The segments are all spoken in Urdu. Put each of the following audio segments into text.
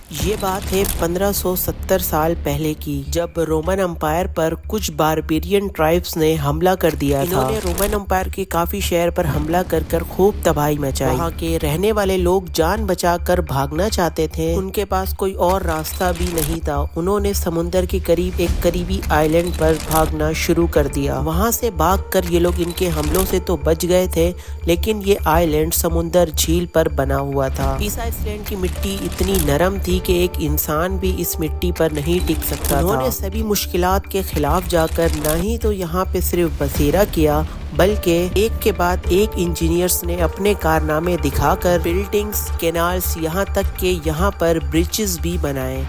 یہ بات ہے 1570 سال پہلے کی، جب رومن امپائر پر کچھ باربیرین ٹرائبس نے حملہ کر دیا تھا۔ انہوں نے رومن امپائر کے کافی شہر پر حملہ کر خوب تباہی مچائی۔ وہاں کے رہنے والے لوگ جان بچا کر بھاگنا چاہتے تھے، ان کے پاس کوئی اور راستہ بھی نہیں تھا۔ انہوں نے سمندر کے قریب ایک قریبی آئی لینڈ پر بھاگنا شروع کر دیا۔ وہاں سے بھاگ کر یہ لوگ ان کے حملوں سے تو بچ گئے تھے، لیکن یہ آئی لینڈ سمندر جھیل پر بنا ہوا تھا۔ اس آئی لینڈ کی مٹی اتنی نرم تھی کہ ایک انسان بھی اس مٹی پر نہیں ٹک سکتا تھا۔ انہوں نے سبھی مشکلات کے خلاف جا کر نہ ہی تو یہاں پہ صرف بسیرا کیا، بلکہ ایک کے بعد ایک انجینئرز نے اپنے کارنامے دکھا کر بلڈنگز، کینالز، یہاں تک کہ یہاں پر برجز بھی بنائے۔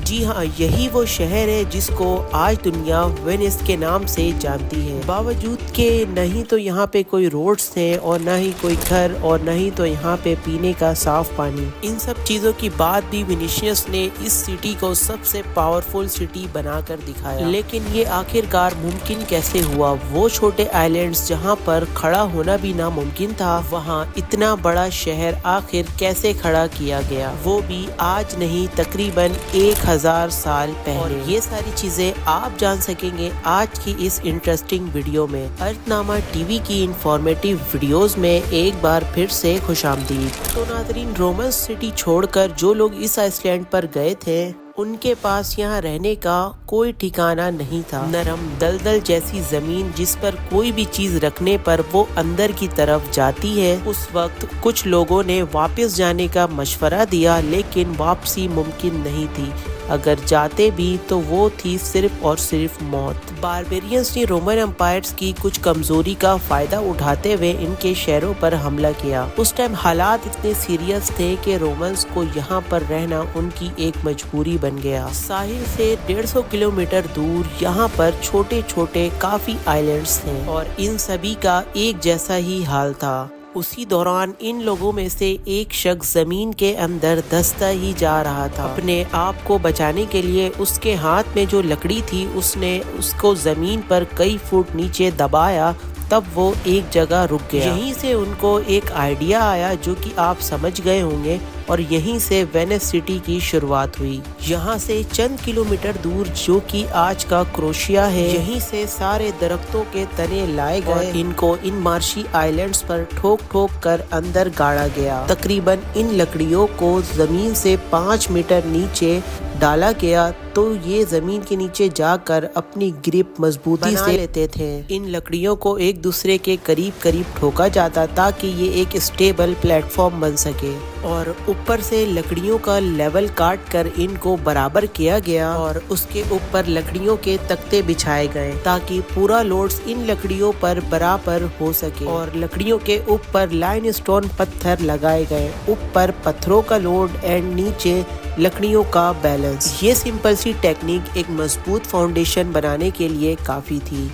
جی ہاں، یہی وہ شہر ہے جس کو آج دنیا وینس کے نام سے جانتی ہے، باوجود کہ نہ ہی تو یہاں پہ کوئی روڈز ہیں اور نہ ہی کوئی گھر اور نہ ہی تو یہاں پہ پینے کا صاف پانی۔ ان سب چیزوں کی بعد بھی وینیشینز نے اس سٹی کو سب سے پاورفل سٹی بنا کر دکھایا۔ لیکن یہ آخرکار ممکن کیسے ہوا؟ وہ چھوٹے آئی لینڈز جہاں پر کھڑا ہونا بھی ناممکن تھا، وہاں اتنا بڑا شہر آخر کیسے کھڑا کیا گیا؟ وہ بھی آج نہیں، تقریباً 1000 سال پہلے۔ اور یہ ساری چیزیں آپ جان سکیں گے آج کی اس انٹرسٹنگ ویڈیو میں۔ ارتھ نامہ ٹی وی کی انفارمیٹیو ویڈیوز میں ایک بار پھر سے خوش آمدید۔ تو ناظرین، رومن سٹی چھوڑ کر جو لوگ اس آئی لینڈ پر گئے تھے، ان کے پاس یہاں رہنے کا کوئی ٹھکانہ نہیں تھا۔ نرم دلدل جیسی زمین جس پر کوئی بھی چیز رکھنے پر وہ اندر کی طرف جاتی ہے۔ اس وقت کچھ لوگوں نے واپس جانے کا مشورہ دیا، لیکن واپسی ممکن نہیں تھی۔ اگر جاتے بھی تو وہ تھی صرف اور صرف موت۔ باربیرینز نے رومن امپائرز کی کچھ کمزوری کا فائدہ اٹھاتے ہوئے ان کے شہروں پر حملہ کیا۔ اس ٹائم حالات اتنے سیریس تھے کہ رومنز کو یہاں پر رہنا ان کی ایک مجبوری بن گیا۔ ساحل سے 150 کلومیٹر دور یہاں پر چھوٹے چھوٹے کافی آئی لینڈز تھے اور ان سبھی کا ایک جیسا ہی حال تھا۔ اسی دوران ان لوگوں میں سے ایک شخص زمین کے اندر دھستا ہی جا رہا تھا۔ اپنے آپ کو بچانے کے لیے اس کے ہاتھ میں جو لکڑی تھی، اس نے اس کو زمین پر کئی فٹ نیچے دبایا، تب وہ ایک جگہ رک گیا۔ یہیں سے ان کو ایک آئیڈیا آیا جو کہ آپ سمجھ گئے ہوں گے، اور یہیں سے وینس سٹی کی شروعات ہوئی۔ یہاں سے چند کلومیٹر دور جو کہ آج کا کروشیا ہے، یہیں سے سارے درختوں کے تنے لائے گئے، ان کو ان مارشی آئی لینڈز پر ٹھوک ٹھوک کر اندر گاڑا گیا۔ تقریباً ان لکڑیوں کو زمین سے 5 میٹر نیچے ڈالا گیا تو یہ زمین کے نیچے جا کر اپنی گرپ مضبوطی سے لیتے تھے۔ ان لکڑیوں کو ایک دوسرے کے قریب قریب ٹھوکا جاتا تاکہ یہ ایک اسٹیبل پلیٹ فارم بن سکے، اور اوپر سے لکڑیوں کا لیول کاٹ کر ان کو برابر کیا گیا اور اس کے اوپر لکڑیوں کے تختے بچھائے گئے تاکہ پورا لوڈز ان لکڑیوں پر برابر ہو سکے، اور لکڑیوں کے اوپر لائم اسٹون پتھر لگائے گئے، اوپر پتھروں کا لوڈ اینڈ نیچے لکڑیوں کا بیلنس۔ یہ سمپل سی ٹیکنیک ایک مضبوط فاؤنڈیشن بنانے کے لیے کافی تھی۔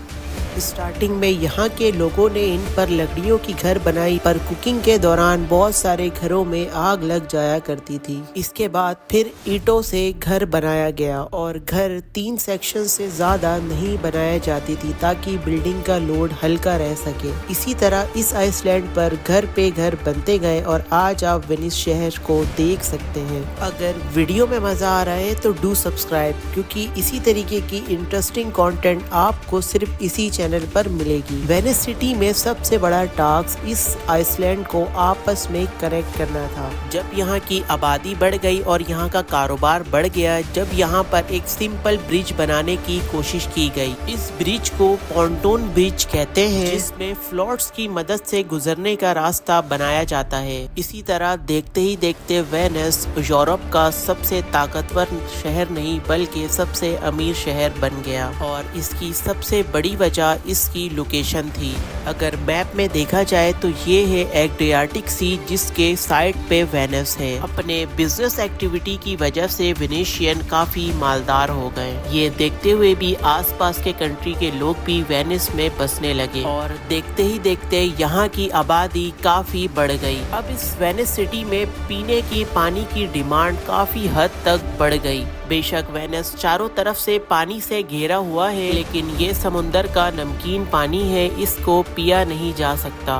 اسٹارٹنگ میں یہاں کے لوگوں نے ان پر لکڑیوں کی گھر بنائی، پر کوکنگ کے دوران بہت سارے گھروں میں آگ لگ جایا کرتی تھی۔ اس کے بعد پھر اینٹوں سے گھر بنایا گیا، اور گھر 3 سیکشن سے زیادہ نہیں بنایا جاتی تھی تاکہ بلڈنگ کا لوڈ ہلکا رہ سکے۔ اسی طرح اس آئی لینڈ پر گھر پہ گھر بنتے گئے، اور آج آپ وینس شہر کو دیکھ سکتے ہیں۔ اگر ویڈیو میں مزہ آ رہا ہے تو ڈو سبسکرائب، کیونکہ اسی طریقے کی انٹرسٹنگ کانٹینٹ آپ کو صرف اسی چینل پر ملے گی۔ وینس سٹی میں سب سے بڑا ٹاسک اس آئی لینڈ کو آپس میں کنیکٹ کرنا تھا۔ جب یہاں کی آبادی بڑھ گئی اور یہاں کا کاروبار بڑھ گیا، جب یہاں پر ایک سمپل برج بنانے کی کوشش کی گئی۔ اس برج کو پونٹون برج کہتے ہیں، جس میں فلوٹس کی مدد سے گزرنے کا راستہ بنایا جاتا ہے۔ اسی طرح دیکھتے ہی دیکھتے وینس یورپ کا سب سے طاقتور شہر نہیں بلکہ سب سے امیر شہر بن گیا، اور اس کی سب سے بڑی وجہ اس کی لوکیشن تھی۔ اگر میپ میں دیکھا جائے تو یہ ہے ایڈریاٹک سی، جس کے سائڈ پہ وینس ہے۔ اپنے بزنس ایکٹیویٹی کی وجہ سے وینیشین کافی مالدار ہو گئے۔ یہ دیکھتے ہوئے بھی آس پاس کے کنٹری کے لوگ بھی وینس میں بسنے لگے، اور دیکھتے ہی دیکھتے یہاں کی آبادی کافی بڑھ گئی۔ اب اس وینس سٹی میں پینے کی پانی کی ڈیمانڈ کافی حد تک بڑھ گئی۔ بے شک وینس چاروں طرف سے پانی سے گھیرا ہوا ہے، لیکن یہ سمندر کا نمکین پانی ہے، اس کو پیا نہیں جا سکتا۔